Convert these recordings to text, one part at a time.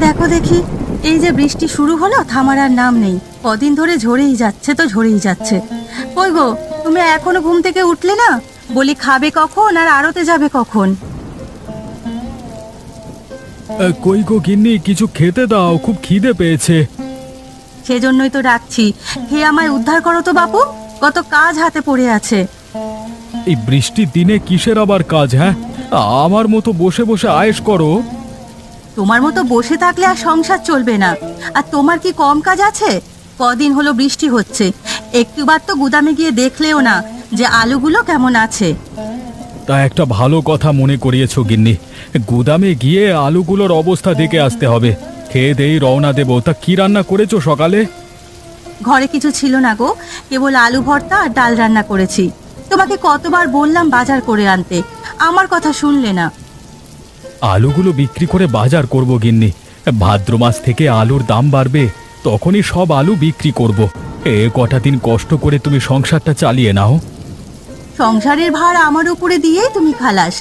দেখো দেখি, এই যে বৃষ্টি শুরু হলো, থামার আর নাম নেই। কদিন ধরে ঝরেই যাচ্ছে তো ঝরেই যাচ্ছে। কই গো, তুমি এখনো ঘুম থেকে উঠলে না? বলি খাবে কখন আর আড়তে যাবে কখন? কই গো গিন্নি, কিছু খেতে দাও, খুব খিদে পেয়েছে। সেজন্যই তো ডাকছি, খেয়ে আমায় উদ্ধার করো তো বাপু, কত কাজ হাতে পড়ে আছে। এই বৃষ্টির দিনে কিসের আবার কাজ? হ্যাঁ, আমার মতো বসে বসে আয়েশ করো। তোমার মতো বসে থাকলে আর সংসার চলবে না। আর তোমার কি কম কাজ আছে? কদিন হলো বৃষ্টি হচ্ছে, একটুবার তো গুদামে গিয়ে দেখলেও না যে আলুগুলো কেমন আছে। তা একটা ভালো কথা মনে করিয়েছো গিন্নি, গুদামে গিয়ে আলুগুলোর অবস্থা দেখে আসতে হবে। খেয়ে দেই রওনা দেবো। তা কি রান্না করেছো সকালে? ঘরে কিছু ছিল না গো, কেবল আলু ভর্তা আর ডাল রান্না করেছি। তোমাকে কতবার বললাম বাজার করে আনতে, আমার কথা শুনলে না। আলুগুলো বিক্রি করে বাজার করব গিন্নি। ভাদ্র মাস থেকে আলুর দাম বাড়বে, তখনই সব আলু বিক্রি করব। কটা দিন কষ্ট করে তুমি সংসারটা চালিয়ে নাও। সংসারের ভার আমার উপরে দিয়েই তুমি খালাস।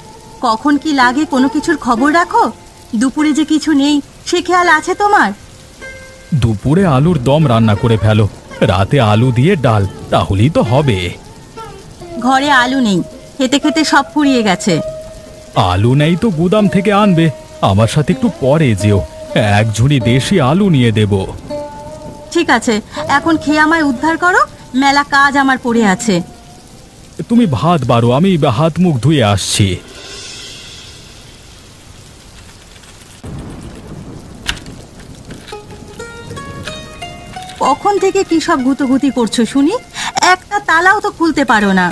কখন কি লাগে কোনো কিছুর খবর রাখো? দুপুরে যে কিছু নেই সে খেয়াল আছে তোমার? দুপুরে আলুর দম রান্না করে ফেলো, রাতে আলু দিয়ে ডাল, তাহলেই তো হবে। ঘরে আলু নেই, খেতে খেতে সব ফুরিয়ে গেছে। আলু নেই তো গুদাম থেকে আনবে। আমার সাথে একটু পরে যেও, এক ঝুড়ি দেশি আলু নিয়ে দেব। ঠিক আছে, এখন খেয়ে আমায় উদ্ধার করো, মেলা কাজ আমার পড়ে আছে। তুমি ভাত বাড়ো, আমি হাত মুখ ধুয়ে আসছি। কখন থেকে কি সব গুতোগুতি করছো শুনি? একটা তালাও তো খুলতে পারো না।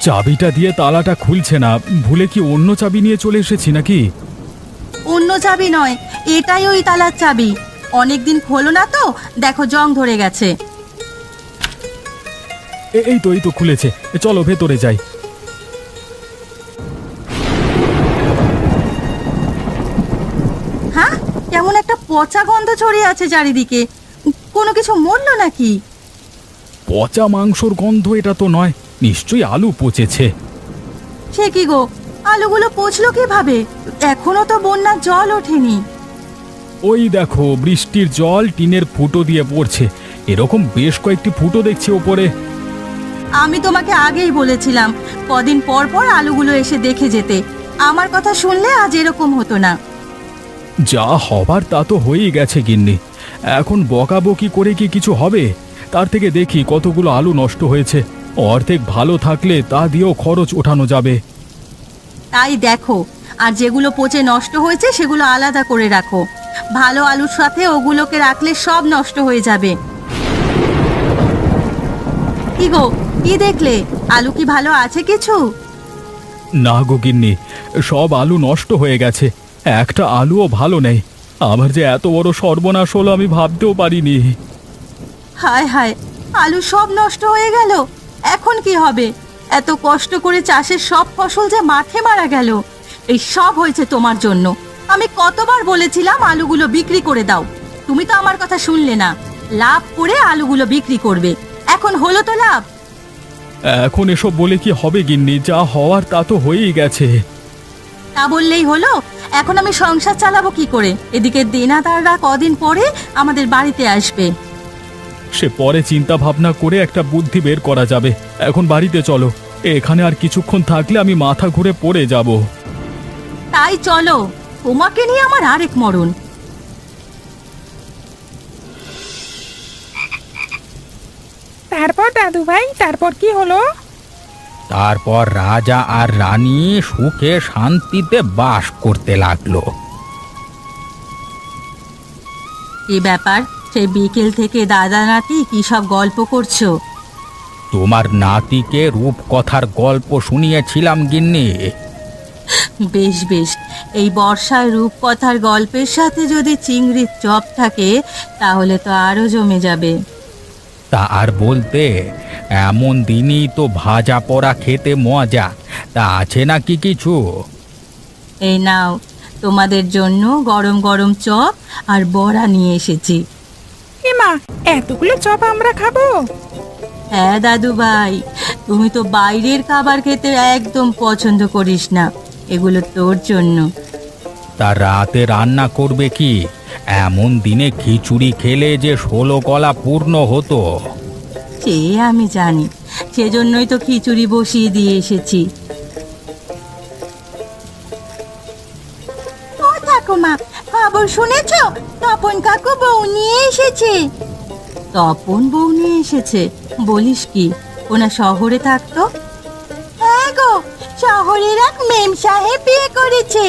চাবিটা দিয়ে তালাটা খুলছে না, ভুলে কি অন্য চাবি নিয়ে চলে এসেছি নাকি? অন্য চাবি নয়, এটাই ওই তালার চাবি। অনেকদিন খোলো না তো, দেখো জং ধরে গেছে। এই তো খুলেছে, চলো ভেতরে যাই। হ্যাঁ, কেমন একটা পচা গন্ধ ছড়িয়ে আছে চারিদিকে। কোনো কিছু মরলো নাকি? পচা মাংসর গন্ধ এটা তো নয়, নিশ্চয়ই আলু পচেছে। সে কি গো, আলুগুলো পচলো কিভাবে? এখনো তো বন্যার জল ওঠেনি। ওই দেখো, বৃষ্টির জল টিনের ফুটো দিয়ে পড়ছে। এরকম বেশ কয়েকটি ফুটো দেখছি ওপরে। আমি তোমাকে আগেই বলেছিলাম কদিন পর পর আলুগুলো এসে দেখে যেতে। আমার কথা শুনলে আজ এরকম হতো না। যা হবার তা তো হয়েই গেছে গিন্নি, এখন বকাবকি করে কি কিছু হবে? তার থেকে দেখি কতগুলো আলু নষ্ট হয়েছে, অর্ধেক ভালো থাকলে তা দিয়েও খরচ ওঠানো যাবে। তাই দেখো, আর যেগুলো পচে নষ্ট হয়েছে সেগুলো আলাদা করে রাখো। ভালো আলুর সাথে ওগুলোকে রাখলে সব নষ্ট হয়ে যাবে। কি গো, কি দেখলে? আলু কি ভালো আছে কিছু? না গো গিন্নি, সব আলু নষ্ট হয়ে গেছে, একটা আলুও ভালো নেই। আমার যে এত বড় সর্বনাশ হলো আমি ভাবতেও পারিনি। হায় হায়, আলু সব নষ্ট হয়ে গেল। এখন কি হবে? এত কষ্ট করে চাষের সব ফসল যে মাঠে মারা গেল। এই সব হয়েছে তোমার জন্য। আমি কতবার বলেছিলাম আলুগুলো বিক্রি করে দাও, তুমি তো আমার কথা শুনলে না। লাভ করে আলুগুলো বিক্রি করবে, এখন হলো তো লাভ? এখন এসব বলে কি হবে গিন্নি, যা হওয়ার তা তো হয়েই গেছে। তা বললেই হলো? এখন আমি সংসার চালাবো কি করে? এদিকে দেনাদাররা কদিন পরে আমাদের বাড়িতে আসবে। সে পরে চিন্তা ভাবনা করে একটা বুদ্ধি বের করা যাবে। এখন বাড়িতে চলো, এখানে আর কিছুক্ষণ থাকলে আমি মাথা ঘুরে পড়ে যাব। তাই চলো, তোমাকে নিয়ে আমার আরেক মরণ। তারপর দাদু ভাই, তারপর কি হলো? তারপর রাজা আর রানী সুখে শান্তিতে বাস করতে লাগলো। কি ব্যাপার, সেই বিকেল থেকে দাদা নাতি কি সব গল্প করছো? তোমার নাতিকে রূপকথার গল্প শুনিয়েছিলাম গিন্নি। বেশ বেশ, এই বর্ষায় রূপকথার গল্পের সাথে যদি চিংড়ির চপ থাকে তাহলে তো আরো জমে যাবে। তা আর বলতে, এমন দিনই তো ভাজা পোড়া খেতে মজা। তা আছে নাকি কিছু? এই নাও, তোমাদের জন্য গরম গরম চপ আর বড়া নিয়ে এসেছি। এ মা, এতগুলো চপ আমরা খাবো? হ্যাঁ দাদু ভাই, তুমি তো বাইরের খাবার খেতে একদম পছন্দ করিস না, এগুলো তোর জন্য। তা রাতে রান্না করবে কি? এমন দিনে খিচুড়ি খেলে যে 16 কলা পূর্ণ হতো। সে আমি জানি, সেজন্যই তো খিচুড়ি বসিয়ে দিয়ে এসেছি। ও ঠাকুমা, খবর শুনেছ? তপন কাকু বউ নিয়ে এসেছে। তপন বউ নিয়ে এসেছে? বলিস কি, ওনা শহরে থাকতো? হ্যাঁ গো, শহরের এক মেম সাহেব বিয়ে করেছে,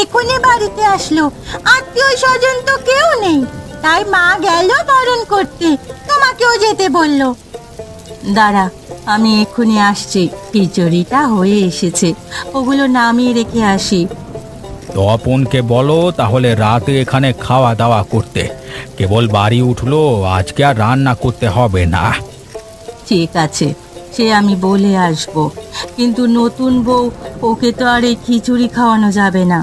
এখনই বাড়িতে আসলো। আত্মীয় স্বজন তো কেউ নেই, তাই মা গেল বরণ করতে, তোমাকেও যেতে বললো। দাঁড়া, আমি এক্ষুনি আসছি, খিচুড়িটা হয়ে এসেছে, ওগুলো নামিয়ে রেখে আসি। তপনকে বলো তাহলে রাতে এখানে খাওয়া দাওয়া করতে। কেবল বাড়ি উঠলো, আজকে আর রান্না করতে হবে না। ঠিক আছে, সে আমি বলে আসবো, কিন্তু নতুন বউ, ওকে তো আর এই খিচুড়ি খাওয়ানো যাবে না।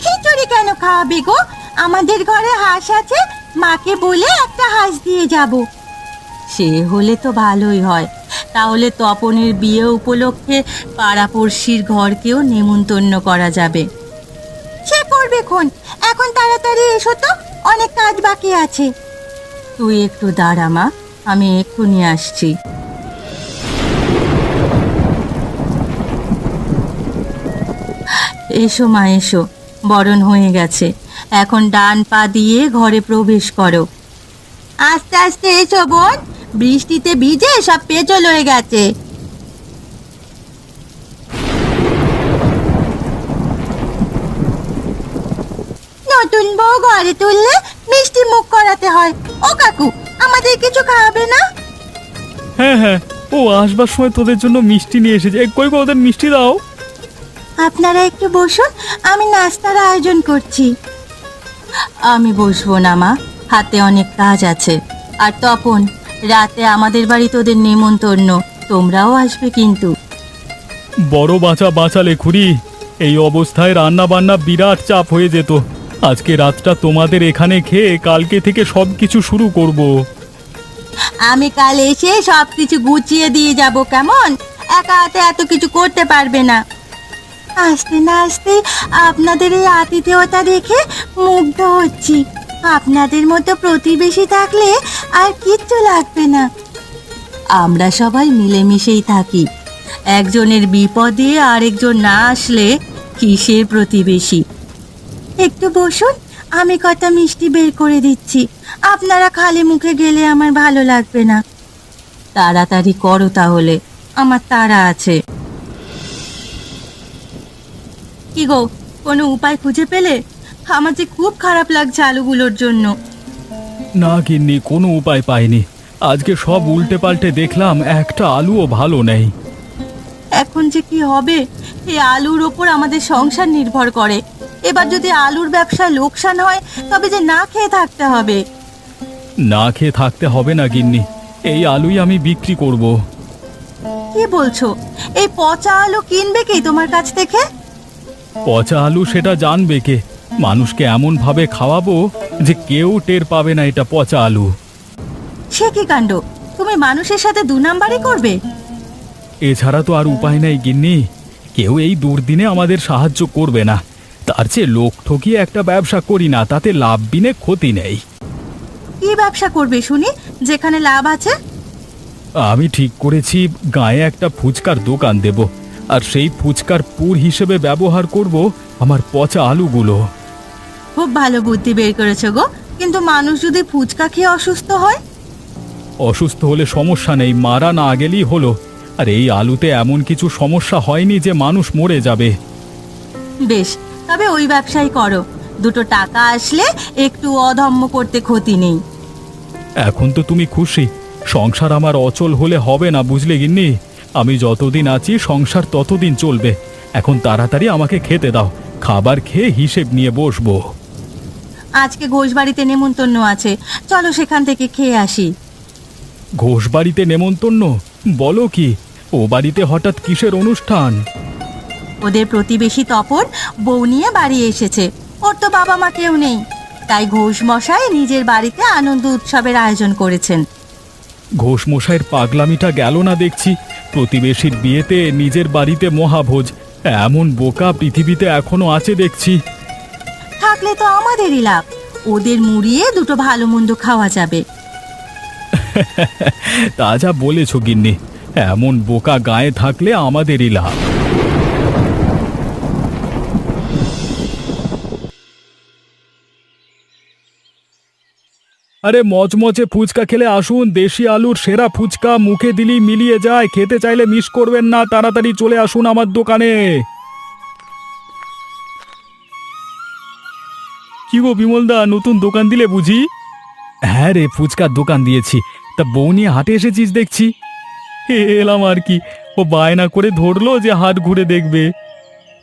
খিচুড়ি কেন খাওয়াবে গো? আমাদের ঘরে হাঁস আছে, মাকে বলে একটা হাঁস দিয়ে যাব। সে হলে তো ভালোই হয়, তাহলে তপনের বিয়ে উপলক্ষে পাড়াপড়শির ঘরকেও নেমন্তন্ন করা যাবে। সে করবে খন, এখন তাড়াতাড়ি এসো তো, অনেক কাজ বাকি আছে। তুই একটু দাঁড়া মা, আমি এক্ষুনি আসছি। এসো মা, এসো, বরণ হয়ে গেছে, এখন ডান পা দিয়ে ঘরে প্রবেশ করো। আস্তে আস্তে এসো বোন, বৃষ্টিতে ভিজে সব পেঁচল হয়ে গেছে। নতুন বউ ঘরে তুললে মিষ্টি মুখ করাতে হয়। ও কাকু, আমাদের কিছু খাওয়াবে না? হ্যাঁ হ্যাঁ, ও আসবার সময় তোদের জন্য মিষ্টি নিয়ে এসেছে। কই গো, ওদের মিষ্টি দাও। আপনারা একটু বসুন, আমি নাস্তার আয়োজন করছি। আমি বসবো না মা, হাতে অনেক কাজ আছে। আর তপন, রাতে আমাদের বাড়ি তোদের নেমন্তন্ন, তোমরাও আসবে কিন্তু। বড় বাঁচা বাঁচালে খুড়ি, এই অবস্থায় রান্না বান্না বিরাট চাপ হয়ে যেত। আজকে রাতটা তোমাদের এখানে খেয়ে কালকে থেকে সব কিছু শুরু করব। আমি কাল এসে সব কিছু গুছিয়ে দিয়ে যাব, কেমন? একা হাতে এত কিছু করতে পারবে না। আসতে না আসতে আপনাদের এই আতিথেয়তা দেখে মুগ্ধ হচ্ছি। আপনাদের মতো প্রতিবেশী থাকলে আর কিচ্ছু লাগবে না। আমরা সবাই মিলেমিশেই থাকি, একজনের বিপদে আরেকজন না আসলে কিসের প্রতিবেশী। একটু বসুন, আমি কটা মিষ্টি বের করে দিচ্ছি। আপনারা খালি মুখে গেলে আমার ভালো লাগবে না। তাড়াতাড়ি করো তাহলে, আমার তাড়া আছে। কি গো, কোনো উপায় খুঁজে পেলে? আমার যে খুব খারাপ লাগছে আলুগুলোর জন্য। না গিন্নি, কোনো উপায় পাইনি। আজকে সব উল্টে পাল্টে দেখলাম, একটা আলুও ভালো নেই। এখন যে কি হবে? এই আলুর ওপর আমাদের সংসার নির্ভর করে। এবার যদি আলুর ব্যবসায় লোকসান হয়, তবে যে না খেয়ে থাকতে হবে। না খেয়ে থাকতে হবে না গিন্নি, এই আলুই আমি বিক্রি করব। কি বলছো? এই পচা আলু কিনবে কি তোমার কাছ থেকে? পচা আলু সেটা জানবে কে? মানুষকে এমন ভাবে খাওয়াবো যে কেউ টের পাবে না এটা পচা আলু। সে কি কাণ্ড! তুমি মানুষের সাথে দু নাম্বারই করবে? এছাড়া তো আর উপায় নেই গিন্নি, কেউ এই দুর্দিনে আমাদের সাহায্য করবে না। তার চেয়ে লোক ঠকিয়ে একটা ব্যবসা করি না, তাতে লাভ বিনে ক্ষতি নেই। কি ব্যবসা করবে শুনি, যেখানে লাভ আছে? আমি ঠিক করেছি গায়ে একটা ফুচকার দোকান দেব, আর সেই ফুচকার পুর হিসেবে ব্যবহার করব আমার পচা আলুগুলো। খুব ভালো বুদ্ধি বের করেছো গো, কিন্তু মানুষ যদি ফুচকা খেয়ে অসুস্থ হয়? অসুস্থ হলে সমস্যা নেই, মারা না গেলেই হলো। আর এই আলুতে এমন কিছু সমস্যা হয়নি যে মানুষ মরে যাবে। বেশ, তবে ওই ব্যবসাই করো। দুটো টাকা আসলে একটু অধম্য করতে ক্ষতি নেই। এখন তো তুমি খুশি, সংসার আমার অচল হলে হবে না, বুঝলে গিন্নি? আমি যতদিন আছি সংসার ততদিন চলবে। এখন তাড়াতাড়ি আমাকে খেতে দাও, খাবার খেয়ে হিসেব নিয়ে বসবো। আজকে ঘোষবাড়িতে নেমন্তন্ন আছে, চলো সেখান থেকে খেয়ে আসি। ঘোষবাড়িতে নেমন্তন্ন? বলো কি, ও বাড়িতে হঠাৎ কিসের অনুষ্ঠান? ওদের প্রতিবেশী তপন বউ নিয়ে বাড়ি এসেছে। ওর তো বাবা মা কেউ নেই, তাই ঘোষ মশাই নিজের বাড়িতে আনন্দ উৎসবের আয়োজন করেছেন। ঘোষ মশাইয়ের পাগলামিটা গেল না দেখছি। প্রতিবেশীর বিয়েতে নিজের বাড়িতে মহাভোজ, এমন বোকা পৃথিবীতে এখনো আছে দেখছি। থাকলে তো আমাদেরই লাভ। ওদের মুড়িয়ে দুটো ভালো মন্দ খাওয়া যাবে। তা যা বলেছ গিন্নি, এমন বোকা গায়ে থাকলে আমাদেরই লাভ। আরে মচমচে ফুচকা খেলে আসুন, দেশি আলুর সেরা ফুচকা, মুখে দিলেই মিলিয়ে যায়, খেতে চাইলে মিস করবেন না, তাড়াতাড়ি চলে আসুন আমার দোকানে। কি গো বিমলদা, নতুন দোকান দিলে বুঝি? হ্যাঁ রে, ফুচকার দোকান দিয়েছি। তা বউ নিয়ে হাটে এসেছিস দেখছি। এলাম আর কি, ও বায়না করে ধরলো যে হাট ঘুরে দেখবে।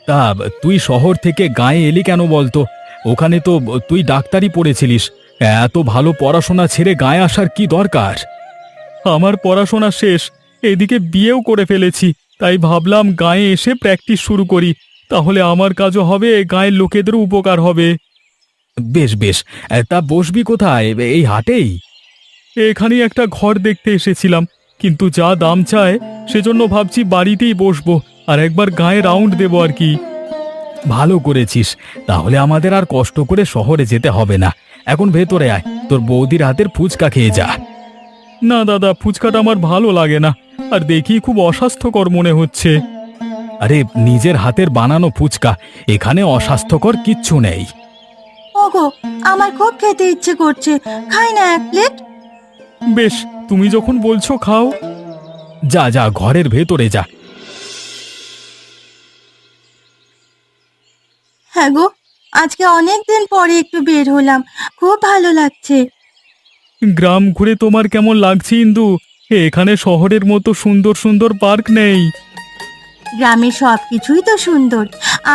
তা তুই শহর থেকে গাঁয়ে এলি কেন বলতো? ওখানে তো তুই ডাক্তারি পড়েছিলিস, এত ভালো পড়াশোনা ছেড়ে গাঁয়ে আসার কি দরকার? আমার পড়াশোনা শেষ, এদিকে বিয়েও করে ফেলেছি, তাই ভাবলাম গাঁয়ে এসে প্র্যাকটিস শুরু করি, তাহলে আমার কাজও হবে, গাঁয়ের লোকেদেরও উপকার হবে। বেশ বেশ, তা বসবি কোথায়? এই হাটেই? এখানেই একটা ঘর দেখতে এসেছিলাম, কিন্তু যা দাম চায় সেজন্য ভাবছি বাড়িতেই বসবো, আর একবার গায়ে রাউন্ড দেবো আর কি। ভালো করেছিস, তাহলে আমাদের আর কষ্ট করে শহরে যেতে হবে না। এখন ভেতরে আয়, তোর বৌদির হাতের ফুচকা খেয়ে যা। না দাদা, ফুচকাটা আমার ভালো লাগে না, আর দেখি খুব অস্বাস্থ্যকর মনে হচ্ছে। আরে নিজের হাতের বানানো ফুচকা, এখানে অস্বাস্থ্যকর কিচ্ছু নেই। ওগো, আমার খুব খেতে ইচ্ছে করছে, খাই না এক প্লেট? বেশ, তুমি যখন বলছো খাও। যা যা, ঘরের ভেতরে যা। হ্যাঁ গো, আজকে অনেক দিন পরে একটু বের হলাম, খুব ভালো লাগছে। গ্রাম ঘুরে তোমার কেমন লাগছে ইন্দু? এখানে শহরের মতো সুন্দর সুন্দর পার্ক নেই। গ্রামের সবকিছুই তো সুন্দর,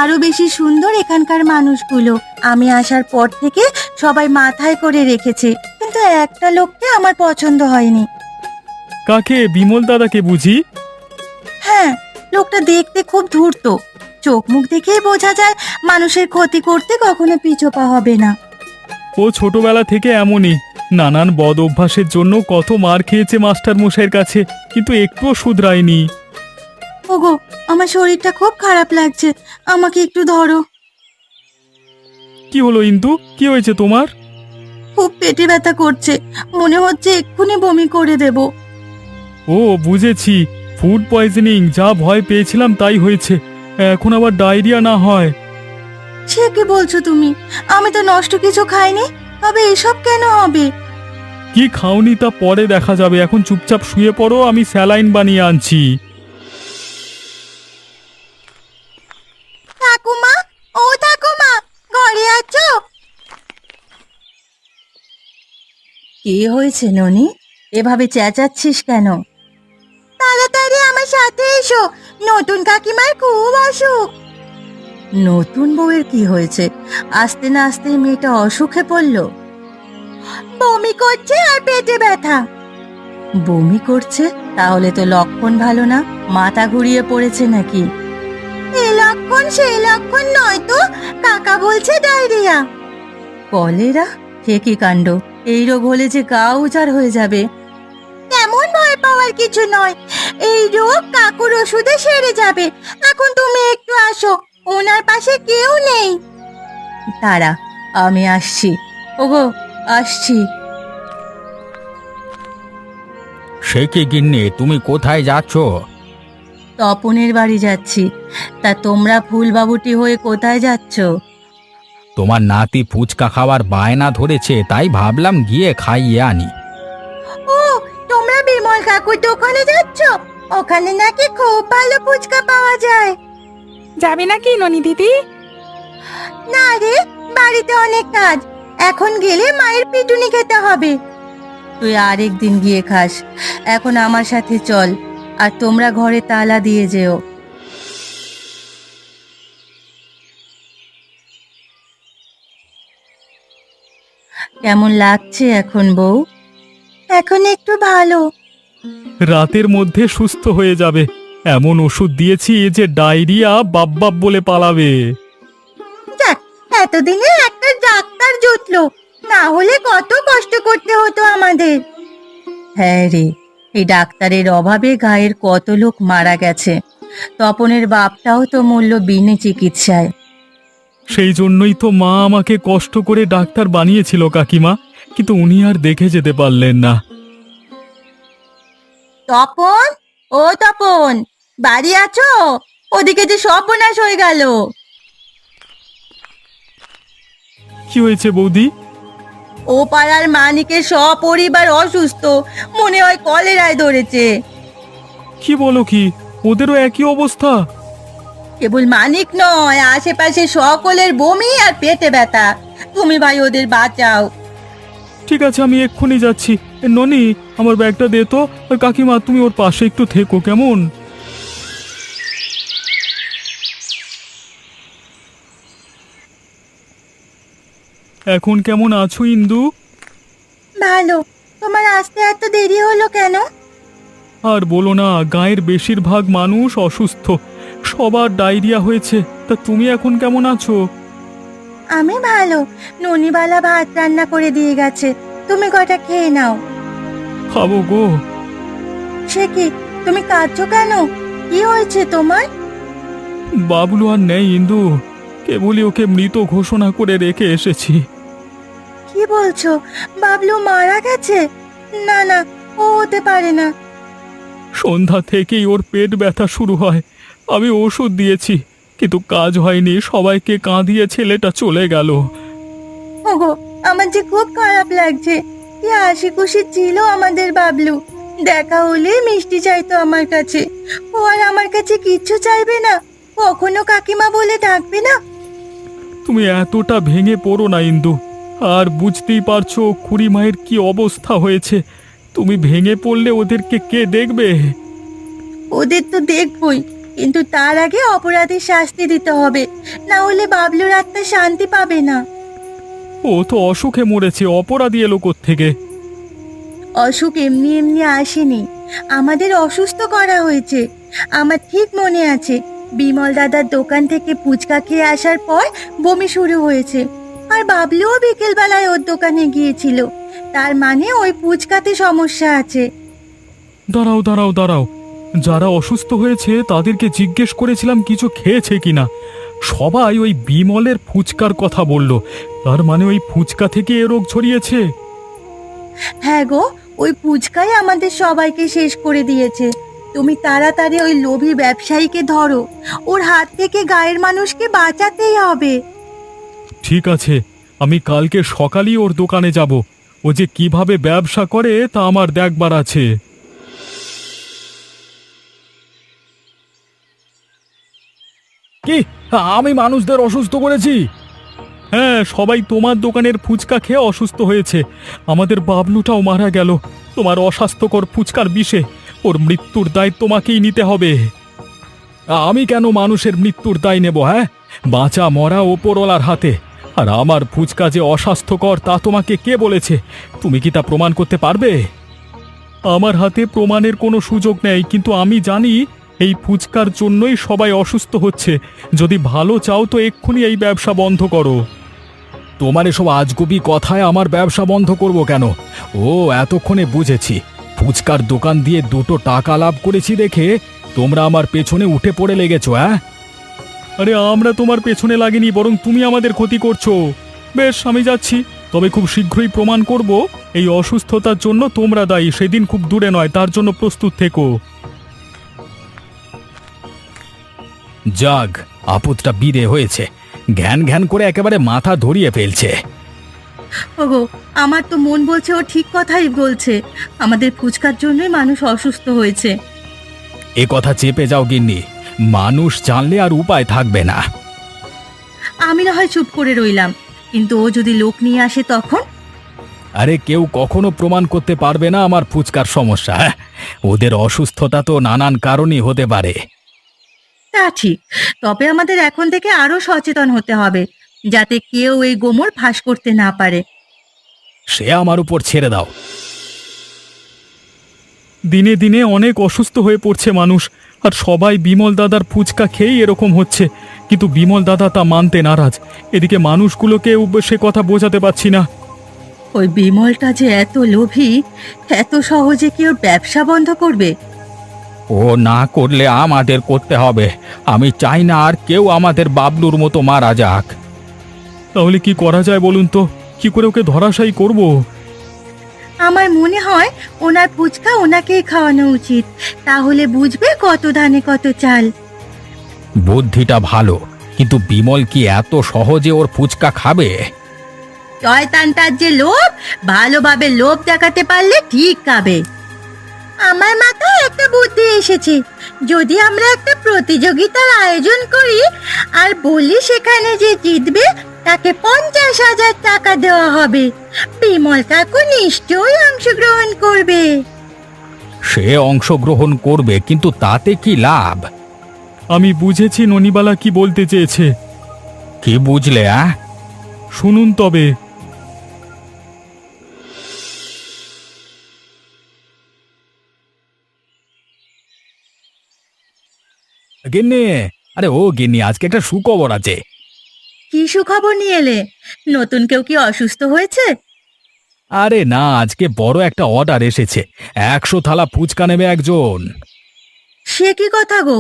আরো বেশি সুন্দর এখানকার মানুষগুলো। আমি আসার পর থেকে সবাই মাথায় করে রেখেছে, কিন্তু একটা লোককে আমার পছন্দ হয়নি। কাকে? বিমল দাদাকে বুঝি? হ্যাঁ, লোকটা দেখতে খুব ধূর্ত, চোখ মুখ দেখেই বোঝা যায় মানুষের ক্ষতি করতে কখনো পিছপা হবে না। ও ছোটবেলা থেকে এমনই, নানান বদ অভ্যাসের জন্য কত মার খেয়েছে মাস্টার মশাইয়ের কাছে, কিন্তু একটুও শুধরায়নি। ওগো, আমার শরীরটা খুব খারাপ লাগছে, আমাকে একটু ধরো। কি হলো ইন্দু, কি হয়েছে তোমার? খুব পেটে ব্যথা করছে, মনে হচ্ছে এক্ষুনি বমি করে দেব। ও বুঝেছি, ফুড পয়জনিং, যা ভয় পেয়েছিলাম তাই হয়েছে। এখন আবার ডায়রিয়া না হয়। সে কি বলছো তুমি? আমি তো নষ্ট কিছু খাইনি, তবে এসব কেন হবে? কি খাওনি তা পরে দেখা যাবে, এখন চুপচাপ শুয়ে পড়ো, আমি স্যালাইন বানিয়ে আনছি। ঠাকুমা, ও ঠাকুমা, ঘরে আছো? কি হয়েছে ননি, এভাবে চেঁচাচ্ছিস কেন? তাড়াতাড়ি আমার সাথে এসো, নতুন কাকিমার খুব অসুখ। নতুন বউয়ের কি হয়েছে? আস্তে না আস্তে মেয়েটা অসুখে পড়ল। বমি করছে আর পেটে ব্যথা। বমি করছে? তাহলে তো লক্ষণ ভালো না, মাথা ঘুরিয়ে পড়েছে নাকি? এই লক্ষণ সেই লক্ষণ নয় তো, কাকা বলছে ডায়রিয়া। কলেরা? সে কি কাণ্ড! এই রোগ হলে যে গা উজাড় হয়ে যাবে। তেমন ভয় পাওয়ার কিছু নয়, এই রোগ কাকুর ওষুধে সেরে যাবে। এখন তুমি একটু আসো, ওনার পাশে কেউ নেই। তারা, আমি আসছি। ওগো, আসছি। সে কি গিন্নি, তুমি কোথায় যাচ্ছ? তপনের বাড়ি যাচ্ছি। তা তোমরা ফুলবাবুটি হয়ে কোথায় যাচ্ছ? তোমার নাতি ফুচকা খাওয়ার বায়না ধরেছে, তাই ভাবলাম গিয়ে খাইয়ে আনি। ও, তোমরা বিমল কাকুর দোকানে যাচ্ছ? ওখানে নাকি খুব ভালো ফুচকা পাওয়া যায়। যাবি নাকি ননি দিদি? না রে, বাড়িতে অনেক কাজ, এখন গেলে মায়ের পিটুনি খেতে হবে। তুই আরেকদিন গিয়ে খাস, এখন আমার সাথে চল, আর তোমরা ঘরে তালা দিয়ে যেও। কেমন লাগছে এখন বউ? এখন একটু ভালো। রাতের মধ্যে সুস্থ হয়ে যাবে, এমন ওষুধ দিয়েছি যে ডায়রিয়া বাপ বাপ বলে পালাবে। যাক, এতদিনে একটা ডাক্তার জুটলো, না হলে কত কষ্ট করতে হতো আমাদের। হ্যাঁ রে, এই ডাক্তারের অভাবে গায়ের কত লোক মারা গেছে। তপনের বাপটাও তো মূল্য বিনে চিকিৎসায়। সেই জন্যই তো মা আমাকে কষ্ট করে ডাক্তার বানিয়েছিল কাকিমা, কিন্তু উনি আর দেখে যেতে পারলেন না। তপন, ও তপন, বাড়ি আছো? ওদিকে যে সর্বনাশ হয়ে গেল। কি হয়েছে বৌদি? ও পাড়ার মানিকের সপরিবার অসুস্থ, মনে হয় কলেরায় ধরেছে। কি বলো কি, ওদেরও একই অবস্থা? কেবল মানিক নয়, আশেপাশে সকলের বমি আর পেটে ব্যথা। তুমি ভাই ওদের বাঁচাও। ঠিক আছে, আমি এক্ষুনি যাচ্ছি। ননি, আমার ব্যাগটা দে তো। আর কাকিমা, তুমি ওর পাশে একটু থেকো কেমন? এখন কেমন আছো ইন্দু? ভালো। তোমার আসতে এত দেরি হলো কেন? আর বলো না, গাঁয়ের বেশিরভাগ মানুষ অসুস্থ, সবার ডায়রিয়া হয়েছে। তা তুমি এখন কেমন আছো? আমি ভালো। ননিবালা ভাত রান্না করে দিয়ে গেছে, তুমি কটা খেয়ে নাও। খাবো গো। সে কি, তুমি কাঁদছো কেন? কি হয়েছে তোমার? বাবলু আর নেই ইন্দু, কেবলই ওকে মৃত ঘোষণা করে রেখে এসেছি। কি বলছো? বাবলু মারা গেছে? না না, ও হতে পারে না। সন্ধ্যা থেকেই ওর পেট ব্যথা শুরু হয়। আমি ওষুধ দিয়েছি, কিন্তু কাজ হয়নি। সবাইকে কাঁদিয়ে ছেলেটা চলে গেল। ওগো, আমার যে খুব খারাপ লাগছে। কি হাসি খুশি ছিল আমাদের বাবলু। দেখা হলে মিষ্টি চাইতো আমার কাছে। ও আর আমার কাছে কিচ্ছু চাইবে না? কখনো কাকিমা বলে ডাকবে না? তুমি এতটা ভেঙে পড়ো না ইন্দু। আর বুঝতেই পারছো খুড়ি মায়ের কি অবস্থা হয়েছে। তুমি ভেঙে পড়লে ওদেরকে কে দেখবে? ওদের তো দেখবই, কিন্তু তার আগে অপরাধীর শাস্তি দিতে হবে, না হলে বাবলুর আত্মা শান্তি পাবে না। ও তো অসুখে মরেছে, অপরাধী এলো কোত্থেকে? অসুখ এমনি এমনি আসেনি, আমাদের অসুস্থ করা হয়েছে। আমার ঠিক মনে আছে, বিমল দাদার দোকান থেকে ফুচকা খেয়ে আসার পর বমি শুরু হয়েছে। আর বাবলুও বিকেলবেলায় ওর দোকানে গিয়েছিল। তার মানে ওই ফুচকাতে সমস্যা আছে। দাঁড়াও দাঁড়াও দাঁড়াও, যারা অসুস্থ হয়েছে তাদেরকে জিজ্ঞেস করেছিলাম কিছু খেয়েছে কিনা। সবাই ওই বিমলের ফুচকার কথা বলল। তার মানে ওই ফুচকা থেকে এ রোগ ছড়িয়েছে। হ্যাঁ গো, ওই ফুচকাই আমাদের সবাইকে শেষ করে দিয়েছে। তুমি তাড়াতাড়ি ওই লোভী ব্যবসায়ীকে ধরো, ওর হাত থেকে গায়ের মানুষকে বাঁচাতেই হবে। ঠিক আছে, আমি কালকে সকালেই ওর দোকানে যাব। ও যে কিভাবে ব্যবসা করে তা আমার দেখবার আছে। কি, আমি মানুষদের অসুস্থ করেছি? হ্যাঁ, সবাই তোমার দোকানের ফুচকা খেয়ে অসুস্থ হয়েছে। আমাদের বাবলুটাও মারা গেল তোমার অস্বাস্থ্যকর ফুচকার বিষে। ওর মৃত্যুর দায় তোমাকেই নিতে হবে। আমি কেন মানুষের মৃত্যুর দায় নেব? হ্যাঁ, বাঁচা মরা ওপরওয়ালার হাতে। আর আমার ফুচকা যে অস্বাস্থ্যকর তা তোমাকে কে বলেছে? তুমি কি তা প্রমাণ করতে পারবে? আমার হাতে প্রমাণের কোনো সুযোগ নেই, কিন্তু আমি জানি এই ফুচকার জন্যই সবাই অসুস্থ হচ্ছে। যদি ভালো চাও তো এক্ষুনি এই ব্যবসা বন্ধ করো। তোমার এসব আজগুবি কথায় আমার ব্যবসা বন্ধ করব কেন? ও, এতক্ষণে বুঝেছি। ফুচকার দোকান দিয়ে দুটো টাকা লাভ করেছি দেখে তোমরা আমার পেছনে উঠে পড়ে লেগেছো। হ্যাঁ, আরে আমরা তোমার পেছনে লাগেনি, বরং তুমি আমাদের ক্ষতি করছো। বেশ, আমি যাচ্ছি, তবে খুব শীঘ্রই প্রমাণ করব এই অসুস্থতার জন্য তোমরা দায়ী। সেদিন খুব দূরে নয়, তার জন্য প্রস্তুত থেকো। যাক, আপদটা বিদে হয়েছে। ঘ্যান ঘ্যান করে একেবারে মাথা ধরিয়ে ফেলছে। ওগো, আমার তো মন বলছে ও ঠিক কথাই বলছে। আমাদের ফুচকার জন্যই মানুষ অসুস্থ হয়েছে। এ কথা চেপে যাও গিন্নি, মানুষ জানলে আর উপায় থাকবে না। আমি না হয় চুপ করে রইলাম, কিন্তু ও যদি লোক নিয়ে আসে তখন? আরে, কেউ কখনো প্রমাণ করতে পারবে না আমার ফুচকার সমস্যা। হ্যাঁ, ওদের অসুস্থতা তো নানান কারণই হতে পারে। তা ঠিক, তবে আমাদের এখন থেকে আরো সচেতন হতে হবে, যাতে কেউ এই গোমর ফাঁস করতে না পারে। সে আমার উপর ছেড়ে দাও। দিনে দিনে অনেক অসুস্থ হয়ে পড়ছে মানুষ, আর সবাই বিমল দাদার ফুচকা খেয়েই এরকম হচ্ছে। কিন্তু বিমল দাদা তা মানতে নারাজ। এদিকে মানুষগুলোকে সে কথা বোঝাতে পারছি না। ওই বিমলটা যে এত লোভী, এত সহজে কি ওর ব্যবসা বন্ধ করবে? ও না করলে আমাদের করতে হবে। আমি চাই না আর কেউ আমাদের বাবলুর মতো মারা যাক। তাহলে কি করা যায় বলুন তো? কি করে ওকে ধরাশায়ী করব? আমার মনে হয় ওনার ফুচকা ওনাকেই খাওয়ানো উচিত, তাহলে বুঝবে কত ধানে কত চাল। বুদ্ধিটা ভালো, কিন্তু বিমল কি এত সহজে ওর ফুচকা খাবে? শয়তানটার যে লোভ, ভালোভাবে লোভ দেখাতে পারলে ঠিক খাবে। আমার মাথায় একটা বুদ্ধি এসেছে, যদি আমরা একটা প্রতিযোগিতার আয়োজন করি আর বলি সেখানে যে জিতবে তাকে 50,000 টাকা দেওয়া হবে, বিমল কাকু নিশ্চয়ই অংশগ্রহণ করবে। সে অংশগ্রহণ করবে, কিন্তু তাতে কি লাভ? আমি বুঝেছি ননিবালা কি বলতে চেয়েছে। কি বুঝলে? শুনুন তবে। গিন্নি, আরে ও গিন্নি, আজকে একটা সুখবর আছে। কি সুখবর নিয়ে এলে? নতুন কেউ কি অসুস্থ হয়েছে? আরে না, আজকে বড় একটা অর্ডার এসেছে। 100 থালা ফুচকা নেবে একজন। সে কি কথা গো,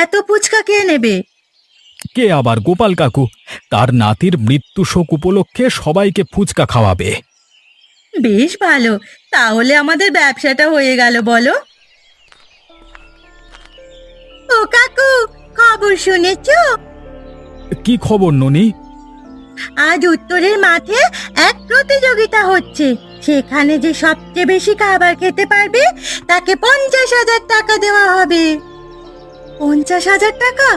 এত ফুচকা কে নেবে? কে আবার? গোপাল কাকু। তার নাতির মৃত্যু শোক উপলক্ষে সবাইকে ফুচকা খাওয়াবে। বেশ ভালো, তাহলে আমাদের ব্যবসাটা হয়ে গেল বলো। ও কাকু, খবর শুনেছো? কি খবর ননি? আজ উত্তরের মাঠে এক প্রতিযোগিতা হচ্ছে, সেখানে যে সবচেয়ে বেশি খাবার খেতে পারবে তাকে 50,000 টাকা দেওয়া হবে। 50,000 টাকা?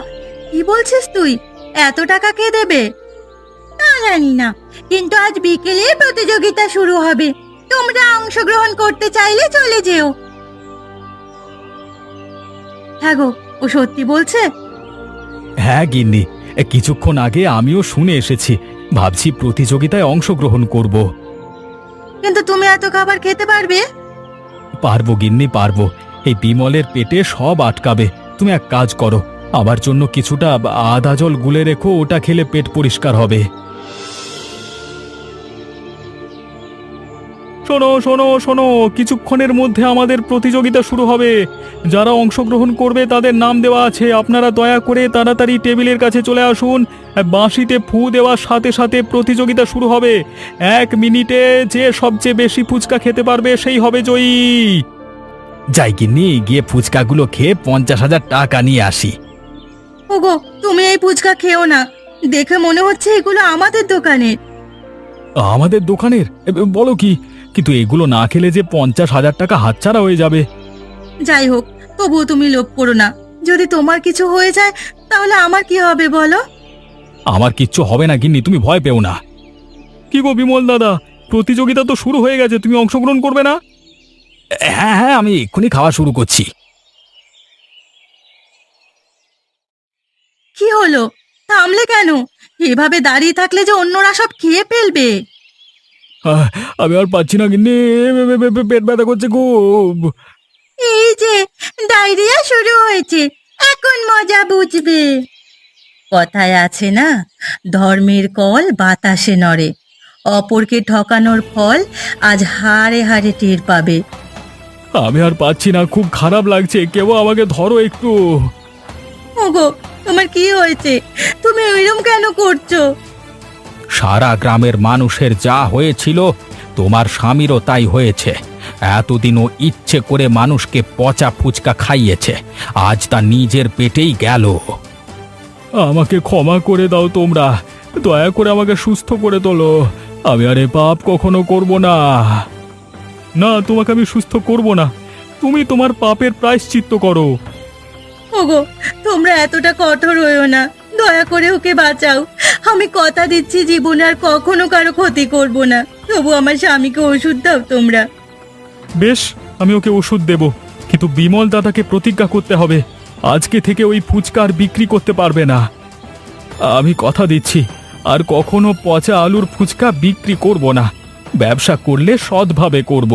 কি বলছিস তুই? এত টাকা কে দেবে? তা জানি না, কিন্তু আজ বিকেলে প্রতিযোগিতা শুরু হবে, তোমরা অংশগ্রহণ করতে চাইলে চলে যেও। হ্যাঁ গো, ও সত্যি বলছে? হ্যাঁ গিন্নি, কিছুক্ষণ আগে আমিও শুনে এসেছি। ভাবছি প্রতিযোগিতায় অংশগ্রহণ করব। কিন্তু তুমি এত খাবার খেতে পারবে? পারবো গিন্নি, পারবো। এই বিমলের পেটে সব আটকাবে। তুমি এক কাজ করো, আমার জন্য কিছুটা আদা জল গুলে রেখো, ওটা খেলে পেট পরিষ্কার হবে। শোনো শোনো শোনো, কিছুক্ষণের মধ্যে আমাদের প্রতিযোগিতা শুরু হবে। যারা অংশগ্রহণ করবে তাদের নাম দেওয়া আছে। আপনারা দয়া করে তাড়াতাড়ি টেবিলের কাছে চলে আসুন। বাঁশিতে ফু দেওয়ার সাথে সাথে প্রতিযোগিতা শুরু হবে। 1 মিনিটে যে সবচেয়ে বেশি ফুচকা খেতে পারবে সেই হবে জয়ী। যাই গিন্নি, গিয়ে ফুচকাগুলো খেয়ে 50,000 টাকা নিয়ে আসি। ওগো, তুমি এই ফুচকা খেও না, দেখে মনে হচ্ছে এগুলো আমাদের দোকানের। আমাদের দোকানের? বলো কি? কিন্তু এগুলো না খেলে যে 50,000 টাকা হাতছাড়া হয়ে যাবে। যাই হোক, তবুও তুমি লোভ করো না। যদি তোমার কিছু হয়ে যায় তাহলে আমার কি হবে বলো? আমার কিচ্ছু হবে না গিন্নি, তুমি ভয় পেও না। কি গো বিমল দাদা, প্রতিযোগিতা তো শুরু হয়ে গেছে, তুমি অংশগ্রহণ করবে না? হ্যাঁ হ্যাঁ, আমি এক্ষুনি খাওয়া শুরু করছি। কি হলো, থামলে কেন? এভাবে দাঁড়িয়ে থাকলে যে অন্যরা সব খেয়ে ফেলবে। আহ, আমি আর পাচ্ছি না গিন্নি, পেট ব্যথা করছে খুব। এই যে ডায়রিয়া শুরু হয়েছে, এখন মজা বুঝবে। কথায় আছে না, ধর্মের কল বাতাসে নড়ে। অপরকে ঠকানোর ফল আজ হাড়ে হাড়ে টের পাবে। আমি আর পাচ্ছি না, খুব খারাপ লাগছে, কেউ আমাকে ধরো একটু। ওগো, তোমার কি হয়েছে? তুমি ওইরকম কেন করছো? সারা গ্রামের মানুষের যা হয়েছিল, তোমার স্বামীরও তাই হয়েছে। এতদিনও ইচ্ছে করে মানুষকে পচা ফুচকা খাইয়েছে, আজ তা নিজের পেটেই গেল। আমাকে ক্ষমা করে দাও তোমরা, দয়া করে আমাকে সুস্থ করে তোলো। আমি আর এ পাপ কখনো করব না। না, তোমাকে আমি সুস্থ করব না, তুমি তোমার পাপের প্রায়শ্চিত্ত করো। ওগো, তোমরা এতটা কঠোর হইও না, দয়া করে ওকে বাঁচাও। আমি কথা দিচ্ছি জীবনে আর কখনো কারো ক্ষতি করব না। তবু আমার স্বামীকে ওষুধ দাও তোমরা। বেশ, আমি ওকে ওষুধ দেব, কিন্তু বিমল দাদাকে প্রতিজ্ঞা করতে হবে আজকে থেকে ওই ফুচকা আর বিক্রি করতে পারবে না। আমি কথা দিচ্ছি, আর কখনো পচা আলুর ফুচকা বিক্রি করব না। ব্যবসা করলে সৎভাবে করব।